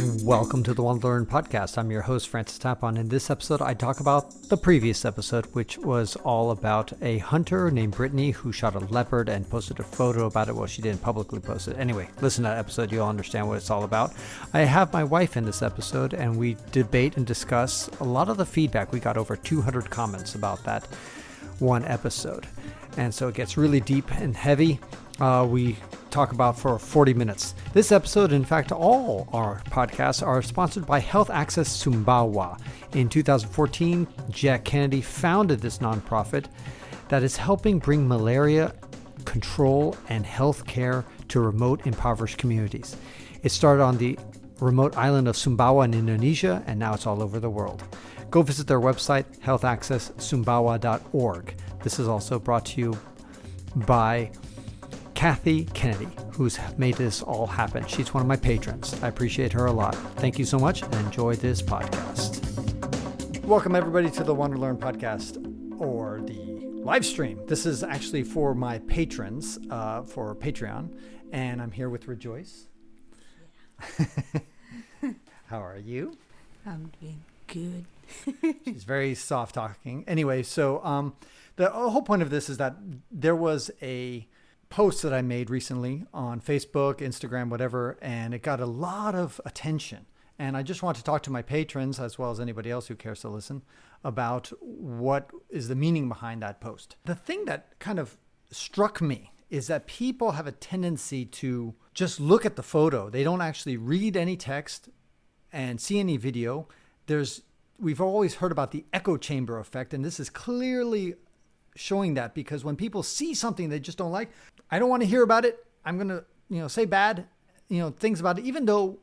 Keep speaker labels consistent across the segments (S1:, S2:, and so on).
S1: Welcome to the WanderLearn podcast. I'm your host, Francis Tapon. In this episode, I talk about the previous episode, which was all about a hunter named Brittany who shot a leopard and posted a photo about it. Well, she didn't publicly post it. Anyway, listen to that episode. You'll understand what it's all about. I have my wife in this episode, and we debate and discuss a lot of the feedback. We got over 200 comments about that one episode. And so it gets really deep and heavy. We talk about for 40 minutes. This episode, in fact, all our podcasts are sponsored by Health Access Sumbawa. In 2014, Jack Kennedy founded this nonprofit that is helping bring malaria control and health care to remote, impoverished communities. It started on the remote island of Sumbawa in Indonesia, and now it's all over the world. Go visit their website, healthaccesssumbawa.org. This is also brought to you by Kathy Kennedy, who's made this all happen. She's one of my patrons. I appreciate her a lot. Thank you so much and enjoy this podcast. Welcome everybody to the WanderLearn podcast, or the live stream. This is actually for my patrons for Patreon, and I'm here with Rejoice. How are you?
S2: I'm doing good.
S1: She's very soft talking. Anyway, so the whole point of this is that there was a post that I made recently on Facebook, Instagram, whatever, and it got a lot of attention. And I just want to talk to my patrons, as well as anybody else who cares to listen, about what is the meaning behind that post. The thing that kind of struck me is that people have a tendency to just look at the photo. They don't actually read any text and see any video. We've always heard about the echo chamber effect, and this is clearly showing that, because when people see something they just don't like, I don't want to hear about it. I'm going to, say bad, things about it, even though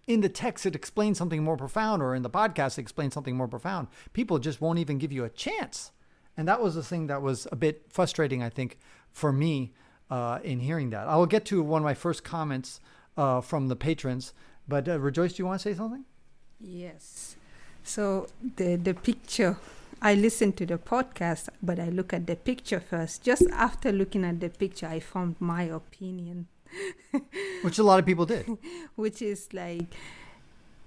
S1: in the text it explains something more profound, or in the podcast it explains something more profound. People just won't even give you a chance. And that was the thing that was a bit frustrating, I think, for me in hearing that. I will get to one of my first comments from the patrons, but Rejoice, do you want to say something?
S2: Yes. So the picture, I listen to the podcast, but I look at the picture first. Just after looking at the picture, I formed my opinion.
S1: Which a lot of people did.
S2: Which is like,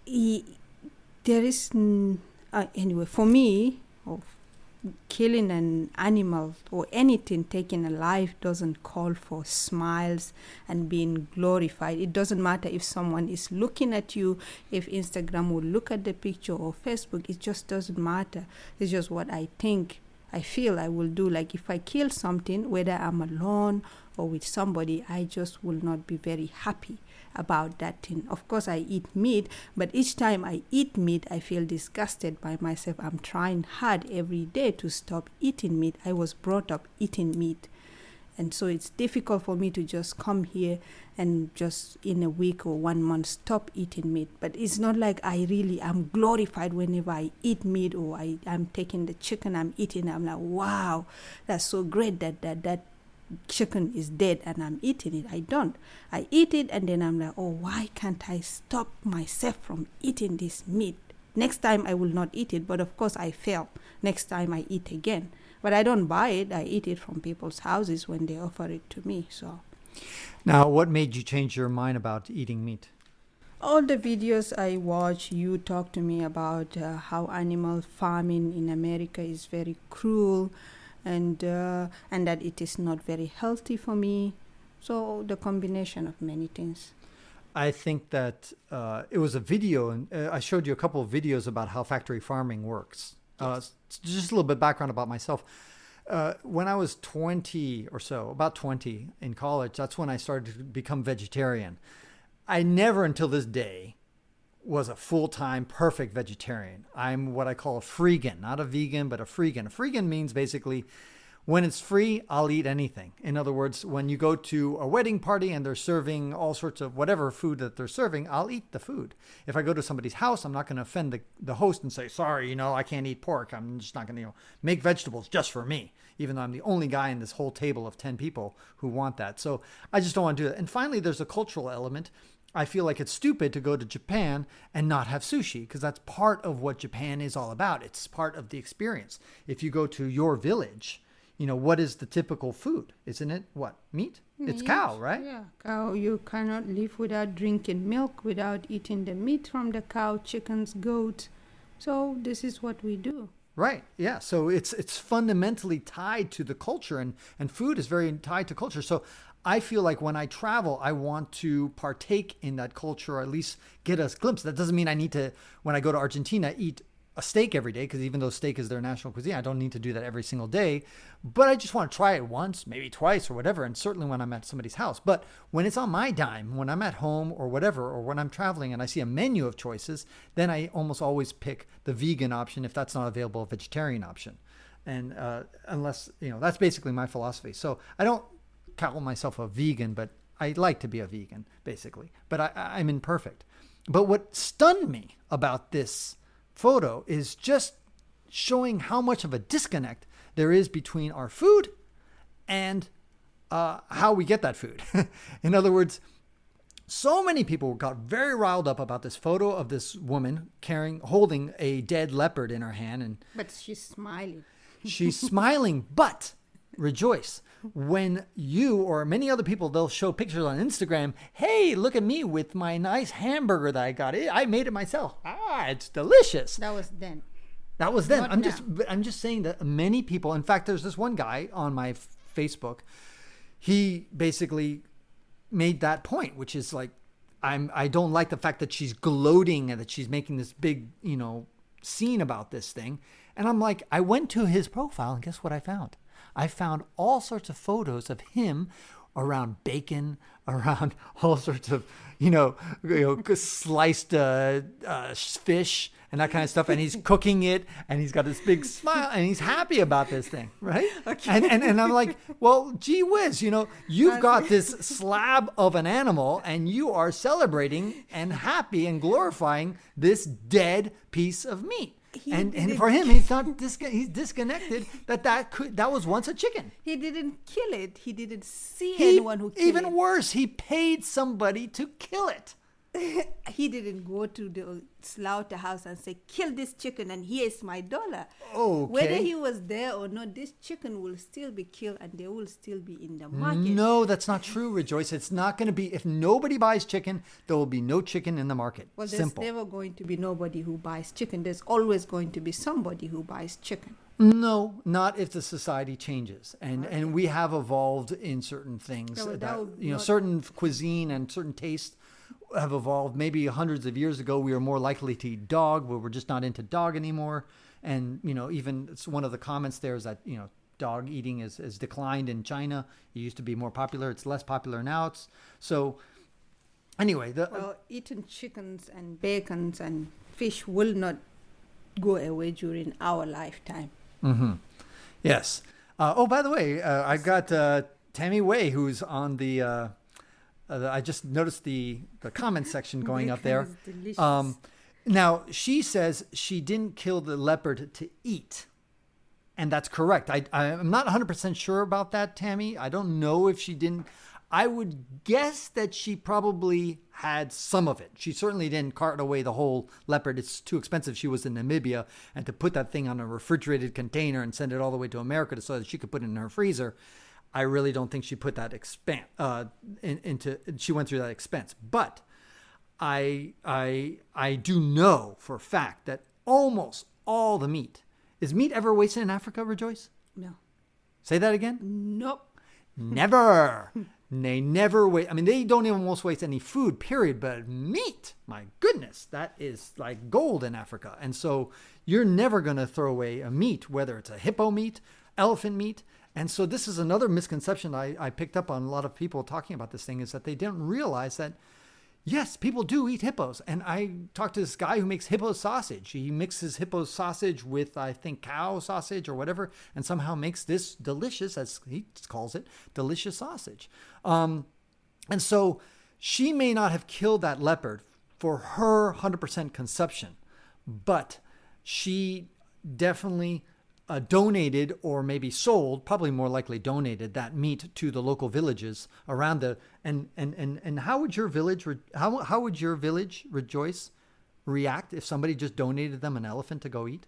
S2: there is, anyway, for me, killing an animal or anything taking a life doesn't call for smiles and being glorified. It doesn't matter if someone is looking at you, if Instagram will look at the picture, or Facebook. It just doesn't matter. It's just what I feel I will do. Like if I kill something, whether I'm alone or with somebody, I just will not be very happy about that thing. Of course, I eat meat, but each time I eat meat, I feel disgusted by myself. I'm trying hard every day to stop eating meat. I was brought up eating meat. And so it's difficult for me to just come here and just in a week or 1 month stop eating meat. But it's not like I'm glorified whenever I eat meat, or I'm taking the chicken I'm eating. I'm like, wow, that's so great that chicken is dead and I'm eating it. I don't. I eat it and then I'm like, oh, why can't I stop myself from eating this meat? Next time I will not eat it, but of course I fail. Next time I eat again. But I don't buy it. I eat it from people's houses when they offer it to me. So,
S1: now, what made you change your mind about eating meat?
S2: All the videos I watch, you talk to me about how animal farming in America is very cruel, and that it is not very healthy for me. So the combination of many things.
S1: I think that it was a video, and I showed you a couple of videos about how factory farming works.
S2: Yes.
S1: Just a little bit of background about myself. When I was 20 or so, about 20 in college, that's when I started to become vegetarian. I never until this day was a full-time perfect vegetarian. I'm what I call a freegan, not a vegan, but a freegan. A freegan means basically when it's free, I'll eat anything. In other words, when you go to a wedding party and they're serving all sorts of whatever food that they're serving, I'll eat the food. If I go to somebody's house, I'm not going to offend the host and say, sorry, I can't eat pork. I'm just not going to, make vegetables just for me, even though I'm the only guy in this whole table of 10 people who want that. So I just don't want to do that. And finally, there's a cultural element. I feel like it's stupid to go to Japan and not have sushi, because that's part of what Japan is all about. It's part of the experience. If you go to your village, what is the typical food? Isn't it what? Meat? It's cow, right?
S2: Yeah, cow. You cannot live without drinking milk, without eating the meat from the cow, chickens, goats. So this is what we do.
S1: Right. Yeah. So it's fundamentally tied to the culture, and food is very tied to culture. So I feel like when I travel, I want to partake in that culture, or at least get a glimpse. That doesn't mean I need to, when I go to Argentina, eat a steak every day, because even though steak is their national cuisine, I don't need to do that every single day. But I just want to try it once, maybe twice or whatever. And certainly when I'm at somebody's house. But when it's on my dime, when I'm at home or whatever, or when I'm traveling and I see a menu of choices, then I almost always pick the vegan option if that's not available, a vegetarian option. And unless, that's basically my philosophy. So I don't call myself a vegan, but I like to be a vegan, basically. But I'm imperfect. But what stunned me about this photo is just showing how much of a disconnect there is between our food and how we get that food. In other words, so many people got very riled up about this photo of this woman holding a dead leopard in her hand,
S2: but she's smiling.
S1: She's smiling, but rejoice. When you or many other people, they'll show pictures on Instagram. Hey, look at me with my nice hamburger that I got. I made it myself. It's delicious.
S2: That was then.
S1: That was then.
S2: Not
S1: I'm just saying that many people, in fact, there's this one guy on my Facebook. He basically made that point, which is like, I don't like the fact that she's gloating and that she's making this big, scene about this thing. And I'm like, I went to his profile and guess what I found? I found all sorts of photos of him around bacon, around all sorts of, sliced fish and that kind of stuff. And he's cooking it and he's got this big smile and he's happy about this thing, right? Okay. And I'm like, well, gee whiz, you've got this slab of an animal and you are celebrating and happy and glorifying this dead piece of meat. And for him, he's disconnected that was once a chicken.
S2: He didn't kill it. He didn't see anyone who killed it.
S1: Even worse, he paid somebody to kill it.
S2: He didn't go to the slaughterhouse and say, kill this chicken and here's my $1.
S1: Okay.
S2: Whether he was there or not, this chicken will still be killed and they will still be in the market.
S1: No, that's not true, Rejoice. It's not going to be. If nobody buys chicken, there will be no chicken in the market.
S2: Well, there's never going to be nobody who buys chicken. There's always going to be somebody who buys chicken.
S1: No, not if the society changes. And we have evolved in certain things. Certain cuisine and certain tastes have evolved. Maybe hundreds of years ago, we were more likely to eat dog, but we're just not into dog anymore. And, even it's one of the comments there is that, dog eating has declined in China. It used to be more popular. It's less popular now. Anyway.
S2: Eating chickens and bacons and fish will not go away during our lifetime.
S1: Mm-hmm. Yes. By the way, I got Tammy Way, who's on the... I just noticed the comment section going up there. Now, she says she didn't kill the leopard to eat. And that's correct. I'm not 100% sure about that, Tammy. I don't know if she didn't. I would guess that she probably had some of it. She certainly didn't cart away the whole leopard. It's too expensive. She was in Namibia. And to put that thing on a refrigerated container and send it all the way to America so that she could put it in her freezer, I really don't think she put that she went through that expense. But I do know for a fact that almost all the meat. Is meat ever wasted in Africa, Rejoice?
S2: No.
S1: Say that again?
S2: Nope.
S1: Never. They never waste. I mean, they don't even almost waste any food, period. But meat, my goodness, that is like gold in Africa. And so you're never going to throw away a meat, whether it's a hippo meat, elephant meat. And so this is another misconception I picked up on a lot of people talking about this thing, is that they didn't realize that, yes, people do eat hippos. And I talked to this guy who makes hippo sausage. He mixes hippo sausage with, I think, cow sausage or whatever, and somehow makes this delicious, as he calls it, delicious sausage. And so she may not have killed that leopard for her 100% consumption, but she definitely donated, or maybe sold, probably more likely donated, that meat to the local villages around and how would your village Rejoice react if somebody just donated them an elephant to go eat?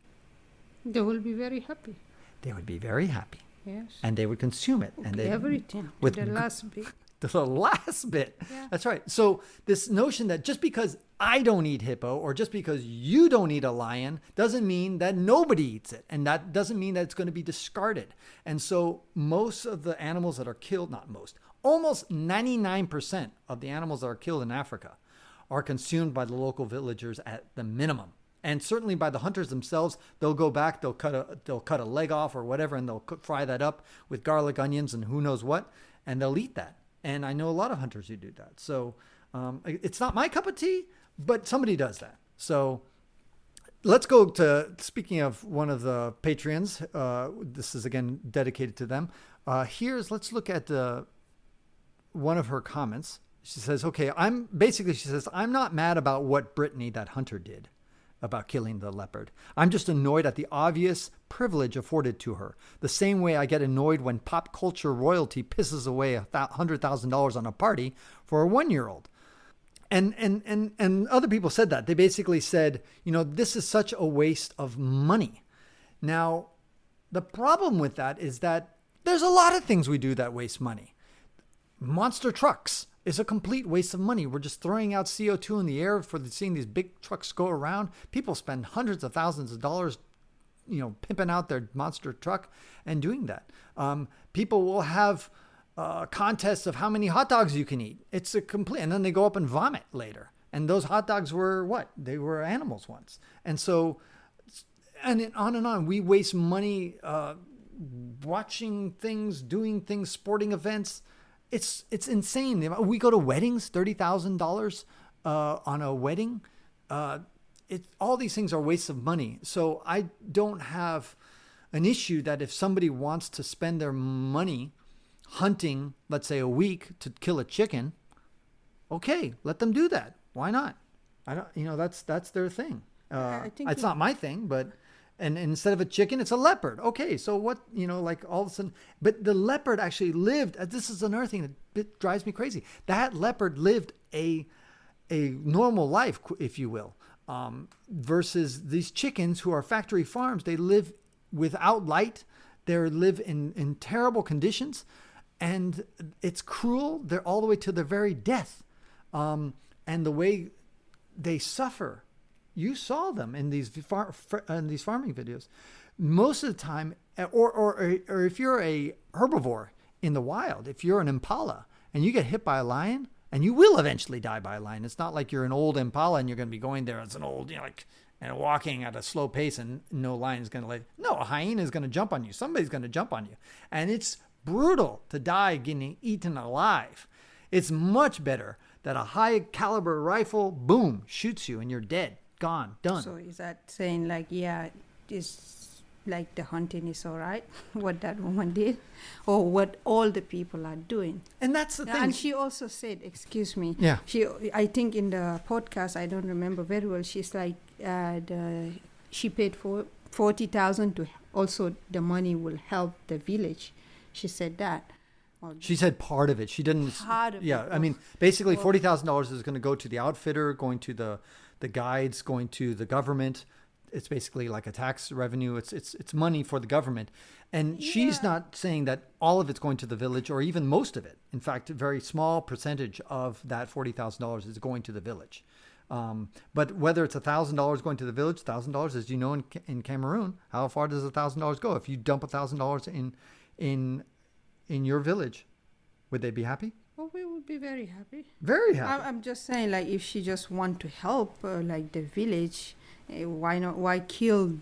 S2: They will be very happy.
S1: They would be very happy.
S2: Yes.
S1: And they would consume it. And
S2: Everything.
S1: with
S2: To the last bit.
S1: the last bit.
S2: Yeah.
S1: That's right. So this notion that just because I don't eat hippo or just because you don't eat a lion doesn't mean that nobody eats it. And that doesn't mean that it's going to be discarded. And so most of the animals that are killed, not most, almost 99% of the animals that are killed in Africa are consumed by the local villagers at the minimum. And certainly by the hunters themselves, they'll go back, they'll cut a leg off or whatever, and they'll fry that up with garlic, onions, and who knows what, and they'll eat that. And I know a lot of hunters who do that. So it's not my cup of tea, but somebody does that. So let's go to, speaking of one of the Patreons, this is again dedicated to them. Let's look at one of her comments. She says, okay, she says, I'm not mad about what Brittany, that hunter, did about killing the leopard. I'm just annoyed at the obvious privilege afforded to her. The same way I get annoyed when pop culture royalty pisses away $100,000 on a party for a 1-year-old. And other people said that. They basically said, this is such a waste of money. Now, the problem with that is that there's a lot of things we do that waste money. Monster trucks is a complete waste of money. We're just throwing out CO2 in the air for seeing these big trucks go around. People spend hundreds of thousands of dollars, pimping out their monster truck and doing that. People will have contests of how many hot dogs you can eat. It's a complete, and then they go up and vomit later. And those hot dogs were what? They were animals once. And so, and on and on. We waste money watching things, doing things, sporting events. It's insane. We go to weddings, $30,000 on a wedding. All these things are wastes of money. So I don't have an issue that if somebody wants to spend their money hunting, let's say a week to kill a chicken, okay, let them do that. Why not? I don't. That's their thing. It's not my thing, but. And instead of a chicken, it's a leopard. Okay, so what, like all of a sudden, but the leopard actually lived, this is another thing that drives me crazy. That leopard lived a normal life, if you will, versus these chickens who are factory farms. They live without light. They live in terrible conditions, and it's cruel. They're all the way to their very death. And the way they suffer. You saw them in these farming videos. Most of the time, or if you're a herbivore in the wild, if you're an impala and you get hit by a lion, and you will eventually die by a lion. It's not like you're an old impala and you're going to be going there as an old, and walking at a slow pace and no lion is going to no, a hyena is going to jump on you. Somebody's going to jump on you. And it's brutal to die getting eaten alive. It's much better that a high caliber rifle, boom, shoots you and you're dead. Gone, done.
S2: So is that saying it's like the hunting is all right, what that woman did, or what all the people are doing?
S1: And that's the thing.
S2: And she also said, excuse me,
S1: yeah.
S2: I think in the podcast, I don't remember very well, she's like, she paid for $40,000 to also the money will help the village. She said that.
S1: She said part of it. She didn't.
S2: Part of it.
S1: Yeah, I mean, basically $40,000 is going to go to the outfitter, going to the guides, going to the government. It's basically like a tax revenue. It's money for the government. And she's not saying that all of it's going to the village or even most of it. In fact, a very small percentage of that $40,000 is going to the village. But whether it's $1,000 going to the village, $1,000, as you know, in Cameroon, how far does $1,000 go? If you dump $1,000 in your village, would they be happy?
S2: Well, we would be very happy.
S1: Very happy.
S2: I'm just saying, like, if she just want to help, like the village, why not? Why kill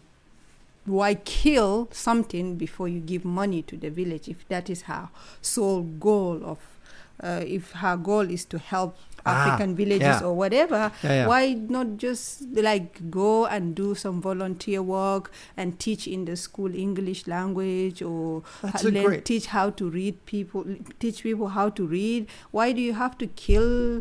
S2: something before you give money to the village? If that is her sole goal of, if her goal is to help African villages or whatever, why not just like go and do some volunteer work and teach in the school English language or teach people how to read? Why do you have to kill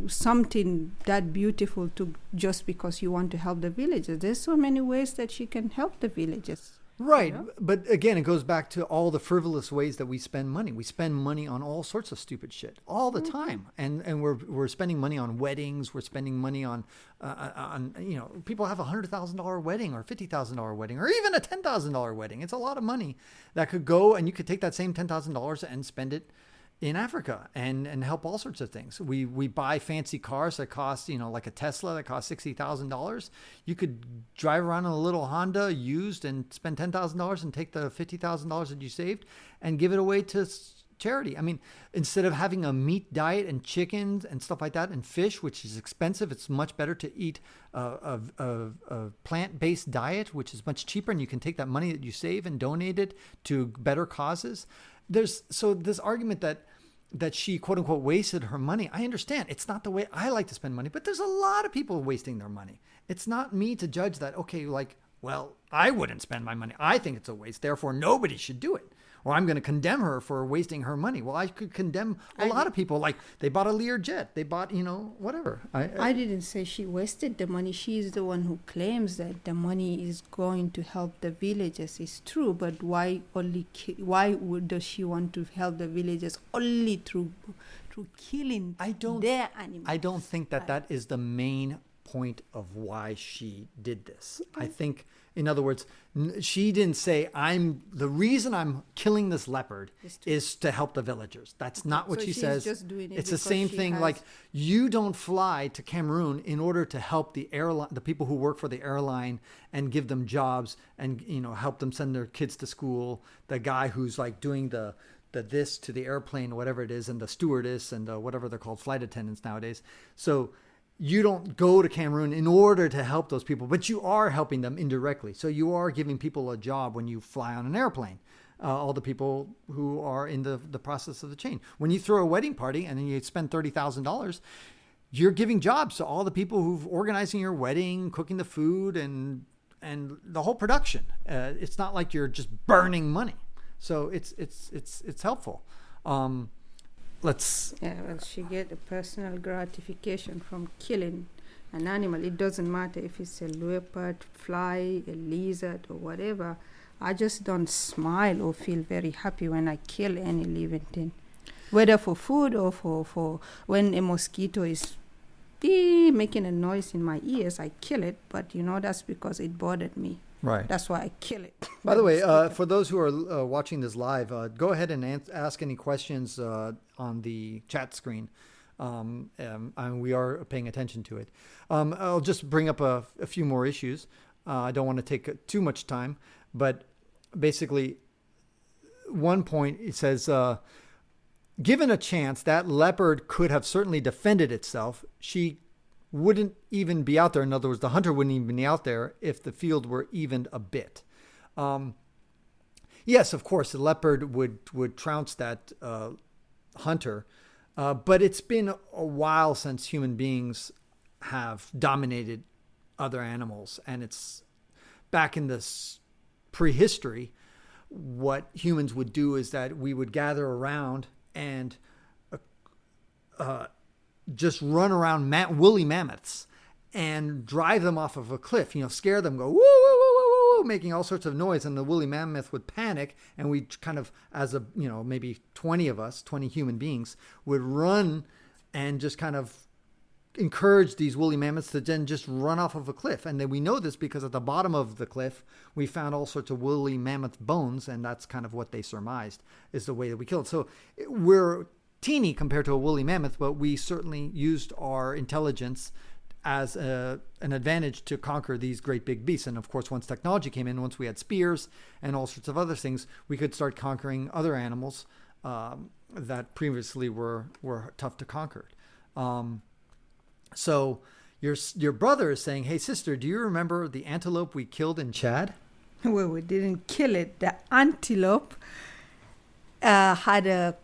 S2: something that beautiful just because you want to help the villagers? There's so many ways that she can help the villagers.
S1: Right. But again, it goes back to all the frivolous ways that we spend money. We spend money on all sorts of stupid shit all the time. And we're spending money on weddings. We're spending money on people have $100,000 wedding or $50,000 wedding or even a $10,000 wedding. It's a lot of money that could go, and you could take that same $10,000 and spend it in Africa and help all sorts of things. We buy fancy cars that cost, like a Tesla that costs $60,000. You could drive around in a little Honda used and spend $10,000 and take the $50,000 that you saved and give it away to charity. I mean, instead of having a meat diet and chickens and stuff like that and fish, which is expensive, it's much better to eat a plant-based diet, which is much cheaper, and you can take that money that you save and donate it to better causes. So this argument that she quote unquote wasted her money. I understand it's not the way I like to spend money, but there's a lot of people wasting their money. It's not me to judge that. Okay, I wouldn't spend my money. I think it's a waste. Therefore, nobody should do it. Or I'm going to condemn her for wasting her money. Well, I could condemn a lot of people. Like they bought a Lear jet. They bought, whatever.
S2: I didn't say she wasted the money. She's the one who claims that the money is going to help the villagers. It's true, but why does she want to help the villagers only through killing their animals?
S1: I don't think that is the main point of why she did this. I think, in other words, she didn't say, the reason I'm killing this leopard is to help the villagers. That's not what she says.
S2: Just doing it.
S1: It's the same thing. Like, you don't fly to Cameroon in order to help the airline, the people who work for the airline, and give them jobs and, help them send their kids to school. The guy who's like doing the this to the airplane, whatever it is, and the stewardess and whatever they're called, flight attendants nowadays. So you don't go to Cameroon in order to help those people, but you are helping them indirectly. So you are giving people a job when you fly on an airplane, all the people who are in the process of the chain. When you throw a wedding party and then you spend $30,000, you're giving jobs to all the people who've organizing your wedding, cooking the food, and the whole production. It's not like you're just burning money. So it's helpful.
S2: She get a personal gratification from killing an animal. It doesn't matter if it's a leopard, fly, a lizard, or whatever. I just don't smile or feel very happy when I kill any living thing, whether for food or for when a mosquito is making a noise in my ears. I kill it, but that's because it bothered me.
S1: Right.
S2: That's why I kill it.
S1: By the way, for those who are watching this live, go ahead and ask any questions on the chat screen. And we are paying attention to it. I'll just bring up a few more issues. I don't want to take too much time, but basically, one point, it says, given a chance, that leopard could have certainly defended itself. She wouldn't even be out there. In other words, the hunter wouldn't even be out there if the field were evened a bit. Yes, of course, the leopard would trounce that hunter, but it's been a while since human beings have dominated other animals, and it's back in this prehistory. What humans would do is that we would gather around and just run around woolly mammoths and drive them off of a cliff, scare them, go woo, woo, woo, woo, woo, making all sorts of noise. And the woolly mammoth would panic. And we kind of, as maybe 20 of us, 20 human beings, would run and just kind of encourage these woolly mammoths to then just run off of a cliff. And then we know this because at the bottom of the cliff, we found all sorts of woolly mammoth bones. And that's kind of what they surmised is the way that we killed. So we're teeny compared to a woolly mammoth, but we certainly used our intelligence as an advantage to conquer these great big beasts. And of course, once technology came in, once we had spears and all sorts of other things, we could start conquering other animals that previously were tough to conquer. So your brother is saying, hey, sister, do you remember the antelope we killed in Chad?
S2: Well, we didn't kill it. The antelope had a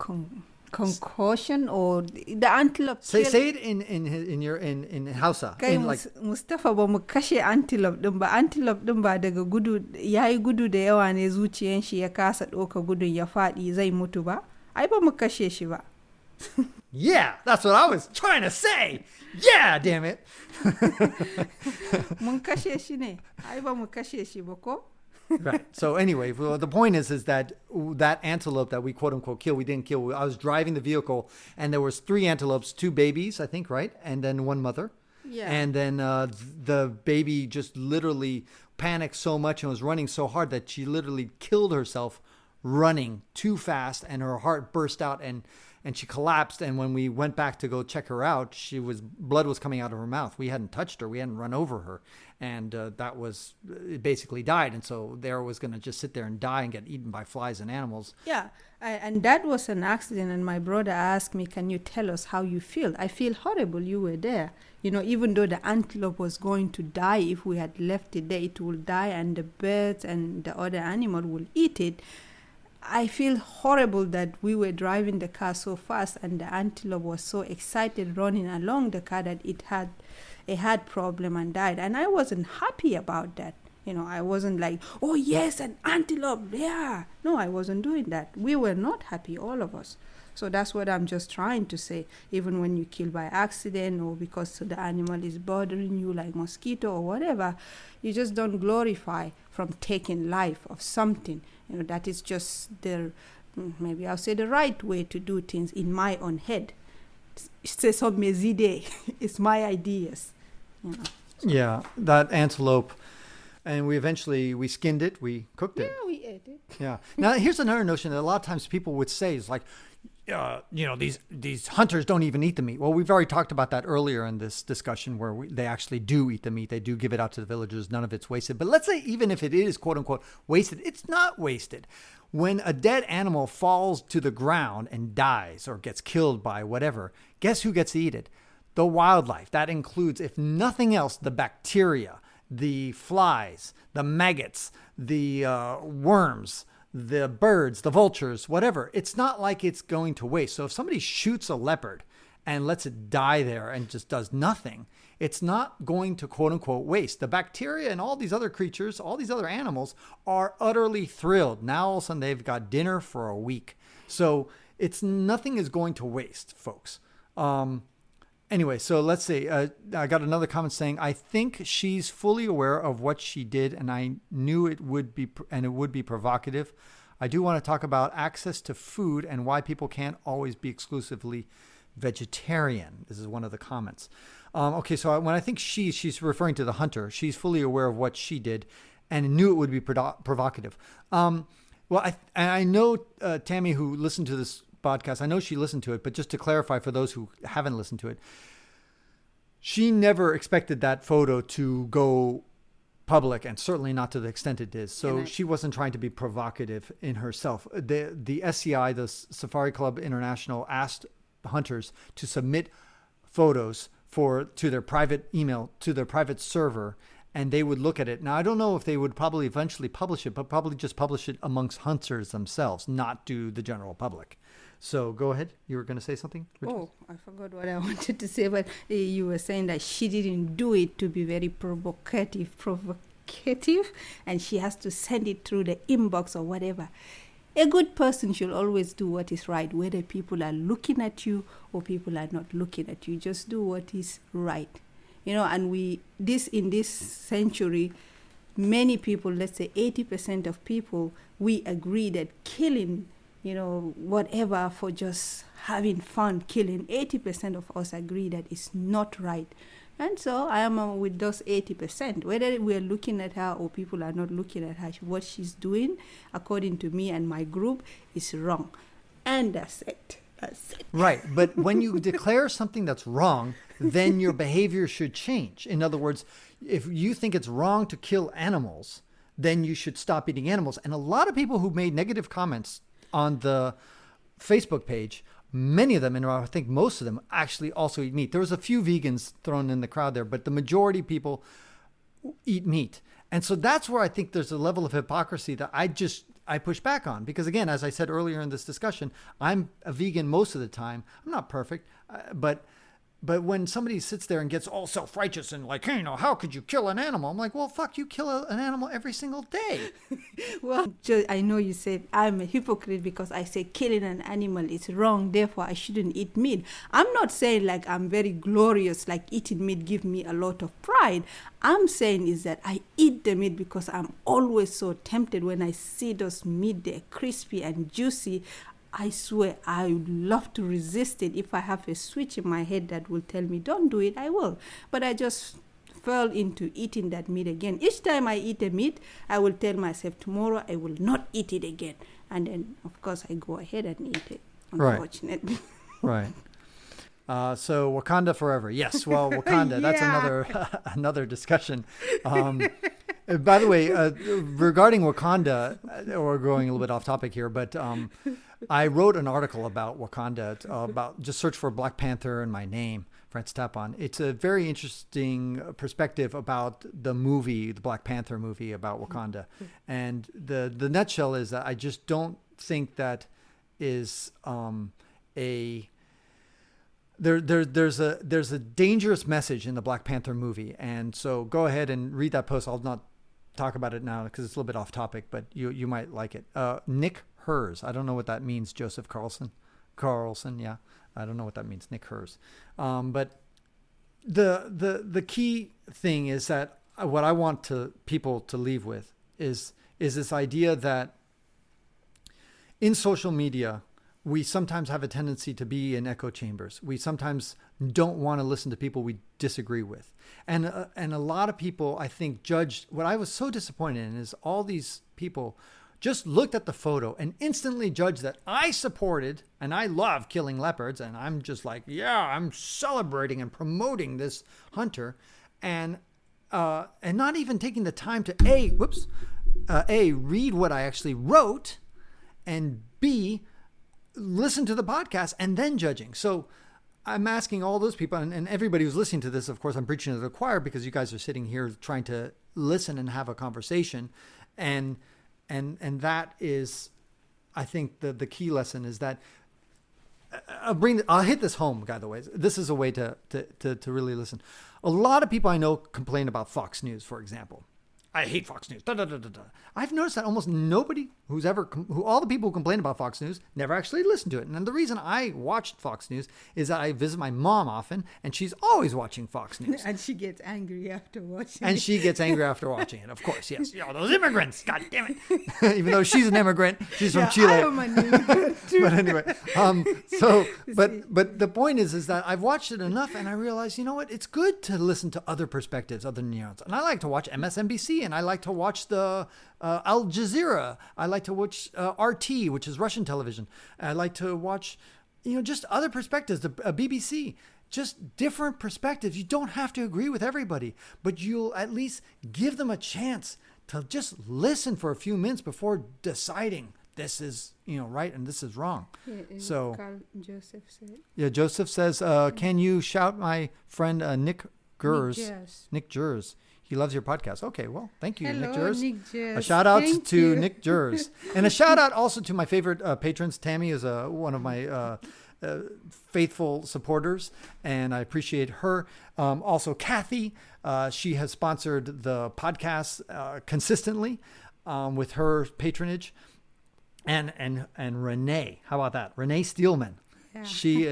S2: concussion, or the antelope.
S1: Say it in Hausa.
S2: Kai
S1: In like
S2: Mustafa ba mu kashe antelope din ba. Antelope din ba daga gudu yayi gudu da yawa ne zuciyan shi ya kasa doka gudun ya fadi zai mutu ba. Ai ba mu kashe shi ba.
S1: Yeah, that's what I was trying to say. Yeah, damn it.
S2: Mun kashe shi ne. Ai ba mu kashe shi ba ko?
S1: Right. So anyway, well, the point is that that antelope that we quote unquote kill, we didn't kill. I was driving the vehicle, and there was 3 antelopes, 2 babies, I think, right, and then 1 mother.
S2: Yeah.
S1: And then the baby just literally panicked so much and was running so hard that she literally killed herself running too fast, and her heart burst out and she collapsed. And when we went back to go check her out, blood was coming out of her mouth. We hadn't touched her. We hadn't run over her. And it basically died. And so there was going to just sit there and die and get eaten by flies and animals.
S2: Yeah, and that was an accident. And my brother asked me, can you tell us how you feel? I feel horrible. You were there. Even though the antelope was going to die, if we had left it there, it will die, and the birds and the other animal will eat it. I feel horrible that we were driving the car so fast, and the antelope was so excited running along the car that it had problem and died. And I wasn't happy about that. I wasn't like, oh yes, an antelope, yeah. No, I wasn't doing that. We were not happy, all of us. So that's what I'm just trying to say. Even when you kill by accident or because the animal is bothering you, like mosquito or whatever, you just don't glorify from taking life of something. That is just maybe I'll say the right way to do things in my own head. C'est ça mes idées. It's my ideas.
S1: Yeah, that antelope. And we skinned it, we cooked it.
S2: Yeah, we ate it.
S1: Yeah. Now, here's another notion that a lot of times people would say is like, these hunters don't even eat the meat. Well, we've already talked about that earlier in this discussion where they actually do eat the meat. They do give it out to the villagers. None of it's wasted. But let's say even if it is, quote unquote, wasted, it's not wasted. When a dead animal falls to the ground and dies or gets killed by whatever, guess who gets to eat it? The wildlife. That includes, if nothing else, the bacteria, the flies, the maggots, the worms, the birds, the vultures, whatever. It's not like it's going to waste. So if somebody shoots a leopard and lets it die there and just does nothing, it's not going to quote unquote waste. The bacteria and all these other creatures, all these other animals are utterly thrilled. Now all of a sudden they've got dinner for a week. So nothing is going to waste, folks. Anyway, so let's see. I got another comment saying, I think she's fully aware of what she did, and I knew it would be provocative. I do want to talk about access to food and why people can't always be exclusively vegetarian. This is one of the comments. Okay, so when I think she's referring to the hunter. She's fully aware of what she did and knew it would be provocative. Well, I know Tammy, who listened to this podcast, I know she listened to it, but just to clarify for those who haven't listened to it, she never expected that photo to go public, and certainly not to the extent it did. So she wasn't trying to be provocative in herself. The SCI, the Safari Club International, asked hunters to submit photos to their private email, to their private server, and they would look at it. Now, I don't know if they would probably eventually publish it, but probably just publish it amongst hunters themselves, not to the general public. So go ahead. You were going to say something?
S2: Oh, I forgot what I wanted to say, but you were saying that she didn't do it to be very provocative, and she has to send it through the inbox or whatever. A good person should always do what is right, whether people are looking at you or people are not looking at you. Just do what is right. And in this century, many people, let's say 80% of people, we agree that killing, whatever for just having fun, killing, 80% of us agree that it's not right. And so I am with those 80%. Whether we're looking at her or people are not looking at her, what she's doing, according to me and my group, is wrong. And that's it.
S1: Right. But when you declare something that's wrong, then your behavior should change. In other words, if you think it's wrong to kill animals, then you should stop eating animals. And a lot of people who made negative comments on the Facebook page, many of them, and I think most of them, actually also eat meat. There was a few vegans thrown in the crowd there, but the majority of people eat meat. And so that's where I think there's a level of hypocrisy that I push back on. Because again, as I said earlier in this discussion, I'm a vegan most of the time. I'm not perfect, but But when somebody sits there and gets all self-righteous and like, hey, how could you kill an animal? I'm like, well, fuck, you kill an animal every single day.
S2: Well, I know you said I'm a hypocrite because I say killing an animal is wrong, therefore I shouldn't eat meat. I'm not saying like I'm very glorious, like eating meat give me a lot of pride. I'm saying is that I eat the meat because I'm always so tempted when I see those meat, they're crispy and juicy. I swear I would love to resist it. If I have a switch in my head that will tell me don't do it, I will. But I just fell into eating that meat again. Each time I eat a meat, I will tell myself tomorrow I will not eat it again. And then, of course, I go ahead and eat it, unfortunately.
S1: Right. So Wakanda forever. Yes. Well, Wakanda, that's another discussion. By the way, regarding Wakanda, we're going a little bit off topic here, but I wrote an article about Wakanda, about just search for Black Panther and my name, Francis Tapon. It's a very interesting perspective about the movie, the Black Panther movie about Wakanda. And the nutshell is that I just don't think that is there's a dangerous message in the Black Panther movie. And so go ahead and read that post. I'll not talk about it now because it's a little bit off topic, but you might like it. Nick Hers. I don't know what that means. Joseph Carlson. Yeah. I don't know what that means. Nick Hers. But the key thing is that what I want people to leave with is this idea that in social media, we sometimes have a tendency to be in echo chambers. We sometimes don't want to listen to people we disagree with. And a lot of people, I think, judged. What I was so disappointed in is all these people just looked at the photo and instantly judged that I supported and I love killing leopards. And I'm just like, yeah, I'm celebrating and promoting this hunter. And not even taking the time to A, read what I actually wrote, and B, listen to the podcast and then judging. So I'm asking all those people and everybody who's listening to this, of course, I'm preaching to the choir because you guys are sitting here trying to listen and have a conversation. And that is, I think the key lesson is that I'll hit this home, by the way. This is a way to really listen. A lot of people I know complain about Fox News, for example. I hate Fox News. I've noticed that almost nobody all the people who complain about Fox News never actually listen to it. And the reason I watched Fox News is that I visit my mom often, and she's always watching Fox News.
S2: And she gets angry after watching
S1: it. She gets angry after watching it, of course, yes. Those immigrants, god damn it. Even though she's an immigrant, she's from Chile.
S2: I am an immigrant too.
S1: But anyway, but the point is that I've watched it enough, and I realize, you know what? It's good to listen to other perspectives, other neurons. And I like to watch MSNBC, and I like to watch the Al Jazeera. I like to watch RT, which is Russian television. I like to watch, just other perspectives, the BBC, just different perspectives. You don't have to agree with everybody, but you'll at least give them a chance to just listen for a few minutes before deciding this is, right and this is wrong.
S2: Yeah,
S1: so
S2: Joseph said.
S1: Yeah, Joseph says, can you shout my friend Nick Gers? Nick Gers. He loves your podcast. Okay, well, thank you,
S2: Hello,
S1: Nick Gers.
S2: Nick Gers.
S1: A shout out
S2: Thank
S1: to
S2: you.
S1: Nick Gers. And a shout out also to my favorite patrons. Tammy is one of my faithful supporters, and I appreciate her. Also, Kathy, she has sponsored the podcast consistently with her patronage. And Renee, how about that? Renee Steelman.
S2: Yeah.
S1: She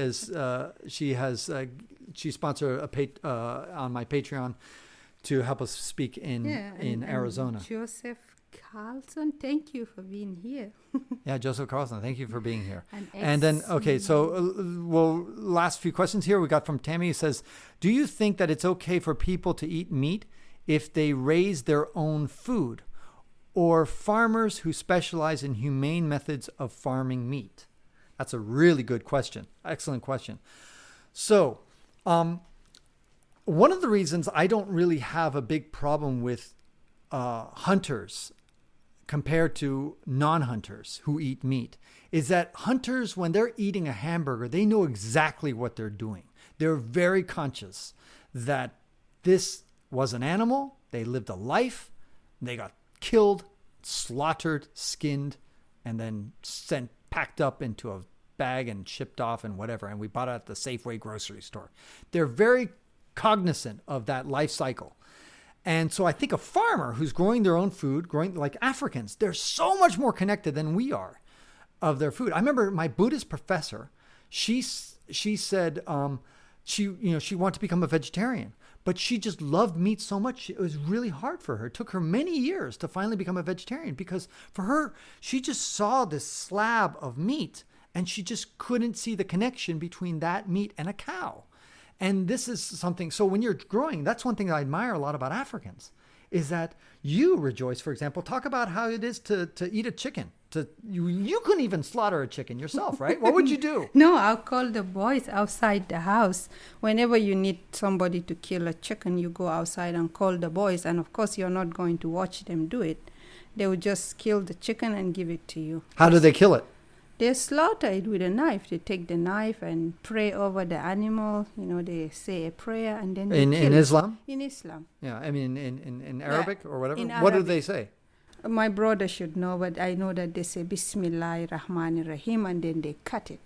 S1: sponsored on my Patreon to help us speak in Arizona.
S2: Joseph Carlson, thank you for being here.
S1: Yeah, Joseph Carlson, thank you for being here.
S2: And
S1: then, okay, so last few questions here we got from Tammy. Who says, do you think that it's okay for people to eat meat if they raise their own food, or farmers who specialize in humane methods of farming meat? That's a really good question. Excellent question. So, one of the reasons I don't really have a big problem with hunters compared to non-hunters who eat meat is that hunters, when they're eating a hamburger, they know exactly what they're doing. They're very conscious that this was an animal, they lived a life, they got killed, slaughtered, skinned, and then packed up into a bag and shipped off and whatever. And we bought it at the Safeway grocery store. They're very cognizant of that life cycle. And so I think a farmer who's growing their own food, growing like Africans, they're so much more connected than we are of their food. I remember my Buddhist professor, she said she wanted to become a vegetarian, but she just loved meat so much. It was really hard for her. It took her many years to finally become a vegetarian because for her, she just saw this slab of meat and she just couldn't see the connection between that meat and a cow. And this is something, so when you're growing, that's one thing I admire a lot about Africans, is that you, Rejoice, for example, talk about how it is to eat a chicken. You couldn't even slaughter a chicken yourself, right? What would you do?
S2: No, I'll call the boys outside the house. Whenever you need somebody to kill a chicken, you go outside and call the boys. And of course, you're not going to watch them do it. They will just kill the chicken and give it to you.
S1: How do they kill it?
S2: They slaughter it with a knife. They take the knife and pray over the animal. They say a prayer and then they kill
S1: in Islam?
S2: it. In Islam.
S1: Yeah, I mean in Arabic or whatever.
S2: In
S1: What do
S2: Arabic.
S1: they say?
S2: My brother should know, but I know that they say Bismillah Rahman Rahim and then they cut it.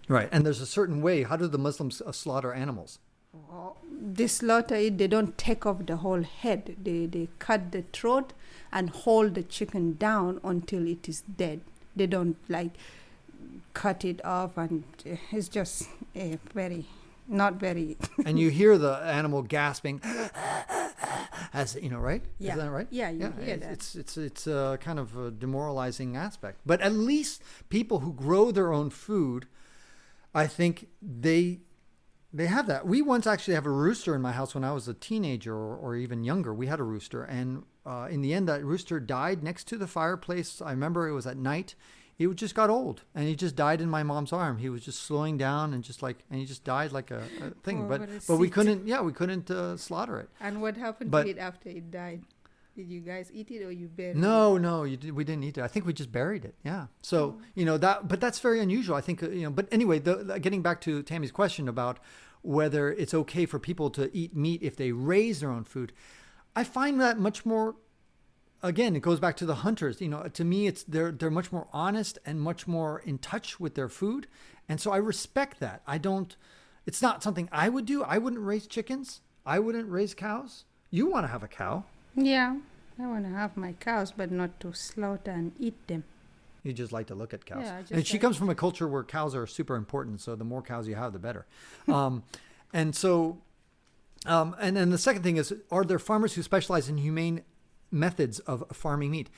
S1: Right, and there's a certain way. How do the Muslims slaughter animals?
S2: They slaughter it. They don't take off the whole head. They cut the throat and hold the chicken down until it is dead. They don't cut it off, and it's just not very.
S1: And you hear the animal gasping, as right?
S2: Yeah.
S1: Is that right?
S2: Yeah, you hear that.
S1: It's a kind of a demoralizing aspect. But at least people who grow their own food, I think they have that. We once actually have a rooster in my house when I was a teenager or even younger. We had a rooster, and in the end, that rooster died next to the fireplace. I remember it was at night. He just got old, and he just died in my mom's arm. He was just slowing down and he just died like a thing. But we couldn't slaughter it.
S2: And what happened to it after it died? Did you guys eat it or you buried it?
S1: No, we didn't eat it. I think we just buried it. Yeah. So but that's very unusual. I think But anyway, getting back to Tammy's question about whether it's okay for people to eat meat if they raise their own food, I find that much more. Again, it goes back to the hunters. To me, they're much more honest and much more in touch with their food, and so I respect that. It's not something I would do. I wouldn't raise chickens. I wouldn't raise cows. You want to have a cow?
S2: Yeah, I want to have my cows, but not to slaughter and eat them.
S1: You just like to look at cows.
S2: Yeah,
S1: and she comes from a culture where cows are super important, so the more cows you have, the better. And then the second thing is, are there farmers who specialize in humane methods of farming meat?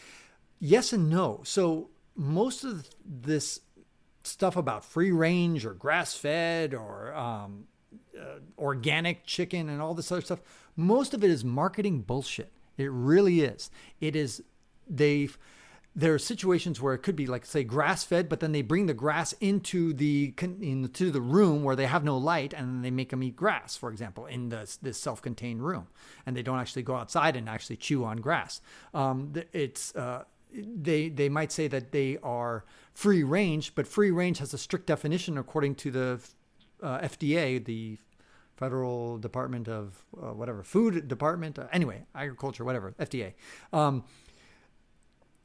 S1: Yes and no. So most of this stuff about free range or grass fed or organic chicken and all this other stuff, most of it is marketing bullshit. It really is. There are situations where it could be like, say, grass fed, but then they bring the grass into the room where they have no light, and they make them eat grass, for example, in this self-contained room, and they don't actually go outside and actually chew on grass. They might say that they are free range, but free range has a strict definition according to the FDA, the Federal Department of Food Department, Agriculture, whatever, FDA.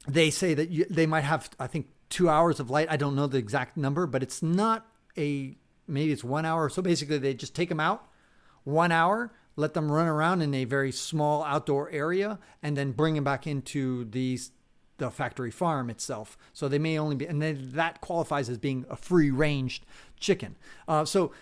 S1: They say that they might have, I think, 2 hours of light. I don't know the exact number, but it's not maybe it's 1 hour. So basically they just take them out 1 hour, let them run around in a very small outdoor area, and then bring them back into the factory farm itself. So they may only be, and then that qualifies as being a free ranged chicken. So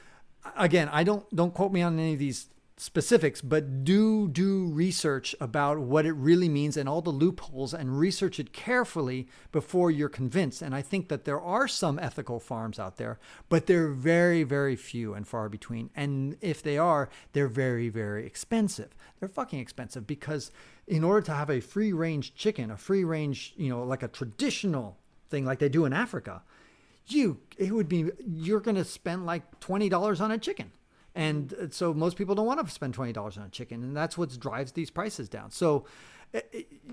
S1: again, I don't quote me on any of these specifics, but do research about what it really means and all the loopholes, and research it carefully before you're convinced. And I think that there are some ethical farms out there, but they're very, very few and far between. And if they are, they're very, very expensive. They're fucking expensive, because in order to have a free range chicken, a free range, like a traditional thing like they do in Africa, you're going to spend like $20 on a chicken. And so most people don't want to spend $20 on a chicken, and that's what drives these prices down. So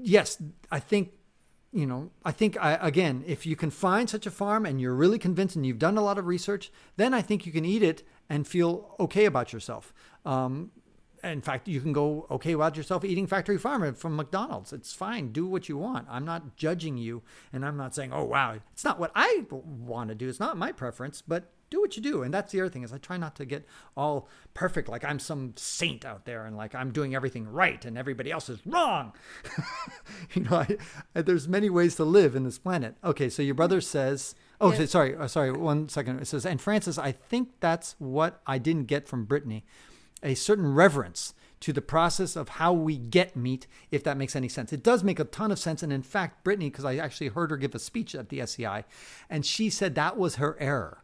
S1: yes, I think, again, if you can find such a farm and you're really convinced and you've done a lot of research, then I think you can eat it and feel okay about yourself. in fact, you can go okay without yourself eating factory farm from McDonald's. It's fine. Do what you want. I'm not judging you, and I'm not saying, oh wow, it's not what I want to do. It's not my preference, but do what you do. And that's the other thing, is I try not to get all perfect, like I'm some saint out there and like I'm doing everything right and everybody else is wrong. There's many ways to live in this planet. Okay, so your brother says, sorry, 1 second. It says, and Francis, I think that's what I didn't get from Brittany, a certain reverence to the process of how we get meat, if that makes any sense. It does make a ton of sense. And in fact, Brittany, because I actually heard her give a speech at the SCI, and she said that was her error.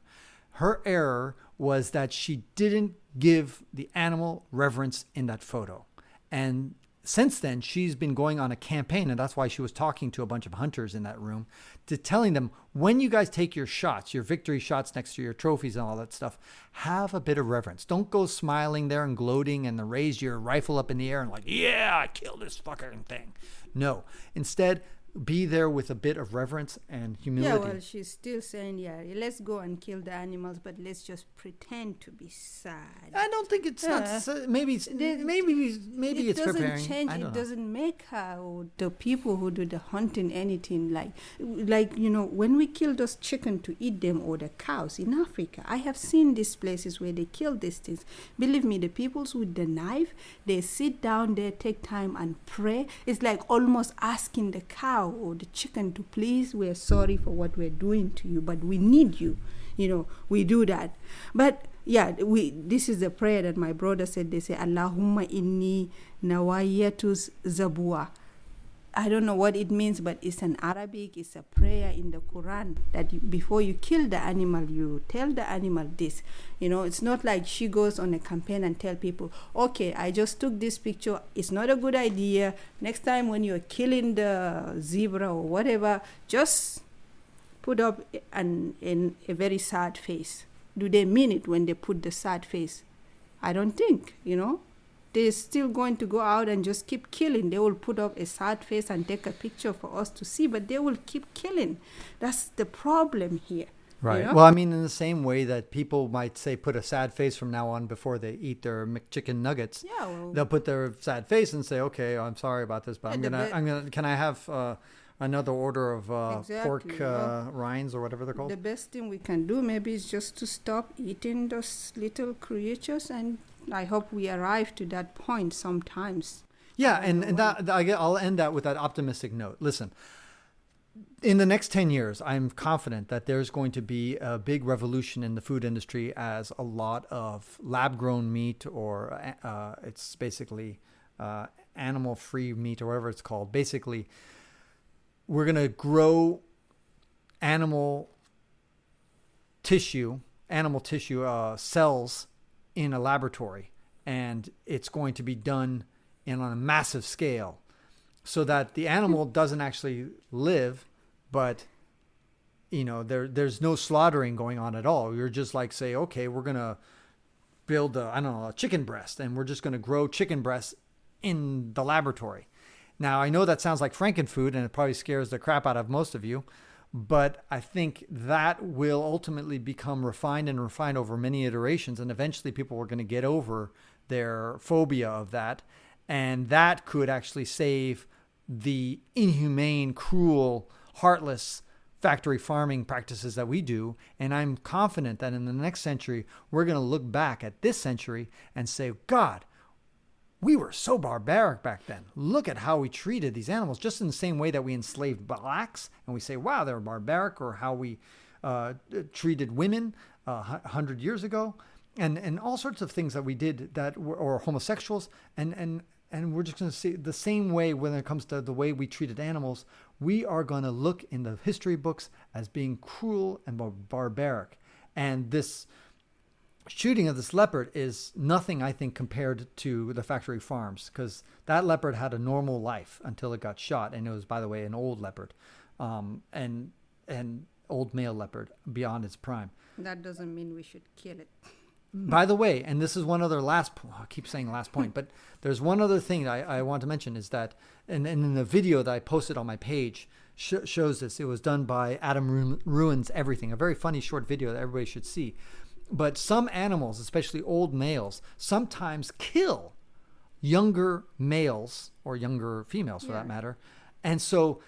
S1: Her error was that she didn't give the animal reverence in that photo. And since then, she's been going on a campaign, and that's why she was talking to a bunch of hunters in that room, to telling them, when you guys take your shots, your victory shots next to your trophies and all that stuff, have a bit of reverence. Don't go smiling there and gloating and raise your rifle up in the air and like, yeah, I killed this fucking thing. No. Instead, be there with a bit of reverence and humility.
S2: Yeah, well, she's still saying, let's go and kill the animals, but let's just pretend to be sad.
S1: I don't think it's not. Maybe it's preparing.
S2: Change. It doesn't make her or the people who do the hunting anything like when we kill those chicken to eat them, or the cows in Africa. I have seen these places where they kill these things. Believe me, the peoples with the knife, they sit down there, take time and pray. It's like almost asking the cow or the chicken to, please, we're sorry for what we're doing to you, but we need you. We do that. But this is the prayer that my brother said. They say, Allahumma inni nawayatus zabua. I don't know what it means, but it's an Arabic, it's a prayer in the Quran that before you kill the animal, you tell the animal this. It's not like she goes on a campaign and tell people, okay, I just took this picture. It's not a good idea. Next time when you're killing the zebra or whatever, just put up in a very sad face. Do they mean it when they put the sad face? I don't think, They're still going to go out and just keep killing. They will put up a sad face and take a picture for us to see, but they will keep killing. That's the problem here.
S1: Right. Well, I mean, in the same way that people might say put a sad face from now on before they eat their McChicken nuggets.
S2: Yeah. Well,
S1: they'll put their sad face and say, "Okay, I'm sorry about this, but can I have another order of pork rinds or whatever they're called?"
S2: The best thing we can do maybe is just to stop eating those little creatures, and I hope we arrive to that point sometimes.
S1: Yeah, and I'll end that with that optimistic note. Listen, in the next 10 years, I'm confident that there's going to be a big revolution in the food industry, as a lot of lab-grown meat, or it's basically animal-free meat, or whatever it's called. Basically, we're going to grow animal tissue cells in a laboratory, and it's going to be done on a massive scale, so that the animal doesn't actually live, but there's no slaughtering going on at all. You're just like, say, okay, we're gonna build a chicken breast, and we're just gonna grow chicken breasts in the laboratory. Now, I know that sounds like Frankenfood, and it probably scares the crap out of most of you, but I think that will ultimately become refined over many iterations, and eventually people are going to get over their phobia of that, and that could actually save the inhumane, cruel, heartless factory farming practices that we do. And I'm confident that in the next century, we're going to look back at this century and say, God, we were so barbaric back then. Look at how we treated these animals, just in the same way that we enslaved blacks. And we say, wow, they're barbaric, or how we treated women 100 years ago, and all sorts of things that we did or homosexuals. And we're just going to see the same way when it comes to the way we treated animals. We are going to look in the history books as being cruel and barbaric. And this shooting of this leopard is nothing, I think, compared to the factory farms, because that leopard had a normal life until it got shot, and it was, by the way, an old leopard, and old male leopard beyond its prime.
S2: That doesn't mean we should kill it.
S1: By the way, and this is one other I keep saying last point, but there's one other thing that I want to mention, is that, and in the video that I posted on my page shows this. It was done by Adam Ruins Everything, a very funny short video that everybody should see. But some animals, especially old males, sometimes kill younger males or younger females for that matter. And so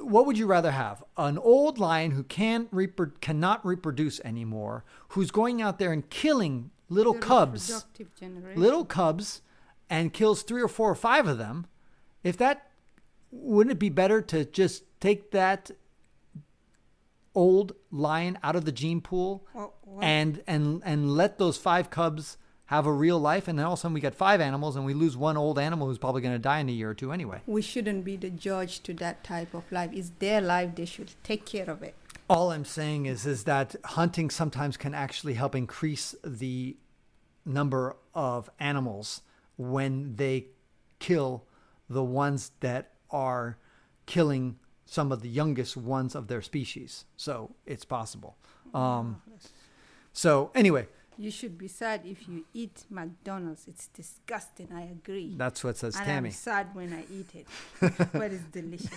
S1: what would you rather have? An old lion who cannot reproduce anymore, who's going out there and killing little cubs, and kills 3 or 4 or 5 of them. Wouldn't it be better to just take that old lion out of the gene pool and let those 5 cubs have a real life, and then all of a sudden we got 5 animals and we lose one old animal who's probably going to die in a year or 2 anyway?
S2: We shouldn't be the judge to that type of life. It's their life. They should take care of it.
S1: All I'm saying is that hunting sometimes can actually help increase the number of animals when they kill the ones that are killing some of the youngest ones of their species. So it's possible. So anyway.
S2: You should be sad if you eat McDonald's. It's disgusting. I agree.
S1: That's what says
S2: and
S1: Tammy.
S2: I'm sad when I eat it, but it's delicious.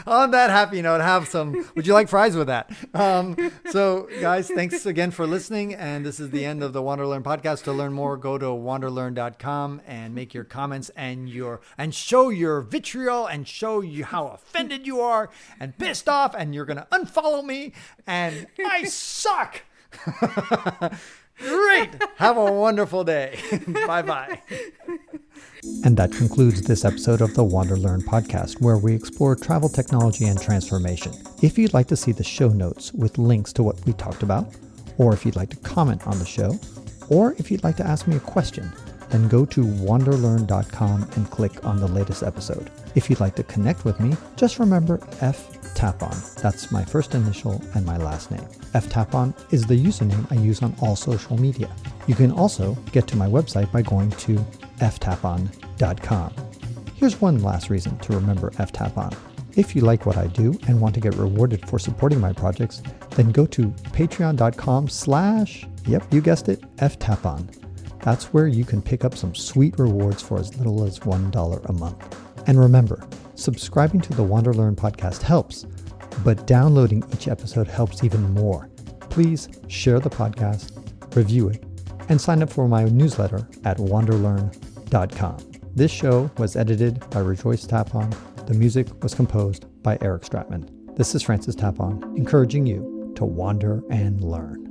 S1: On that happy note, have some. Would you like fries with that? So, guys, thanks again for listening. And this is the end of the WanderLearn podcast. To learn more, go to WanderLearn.com and make your comments and show your vitriol and show you how offended you are and pissed off. And you're going to unfollow me. And I suck. Great. Have a wonderful day. Bye-bye. And that concludes this episode of the WanderLearn podcast, where we explore travel technology and transformation. If you'd like to see the show notes with links to what we talked about, or if you'd like to comment on the show, or if you'd like to ask me a question, then go to WanderLearn.com and click on the latest episode. If you'd like to connect with me, just remember Tapon. That's my first initial and my last name. Tapon is the username I use on all social media. You can also get to my website by going to ftapon.com. Here's one last reason to remember Tapon. If you like what I do and want to get rewarded for supporting my projects, then go to patreon.com/ yep, you guessed it, ftapon. That's where you can pick up some sweet rewards for as little as $1 a month. And remember, subscribing to the WanderLearn podcast helps, but downloading each episode helps even more. Please share the podcast, review it, and sign up for my newsletter at WanderLearn.com. This show was edited by Rejoice Tapon. The music was composed by Eric Stratman. This is Francis Tapon, encouraging you to wander and learn.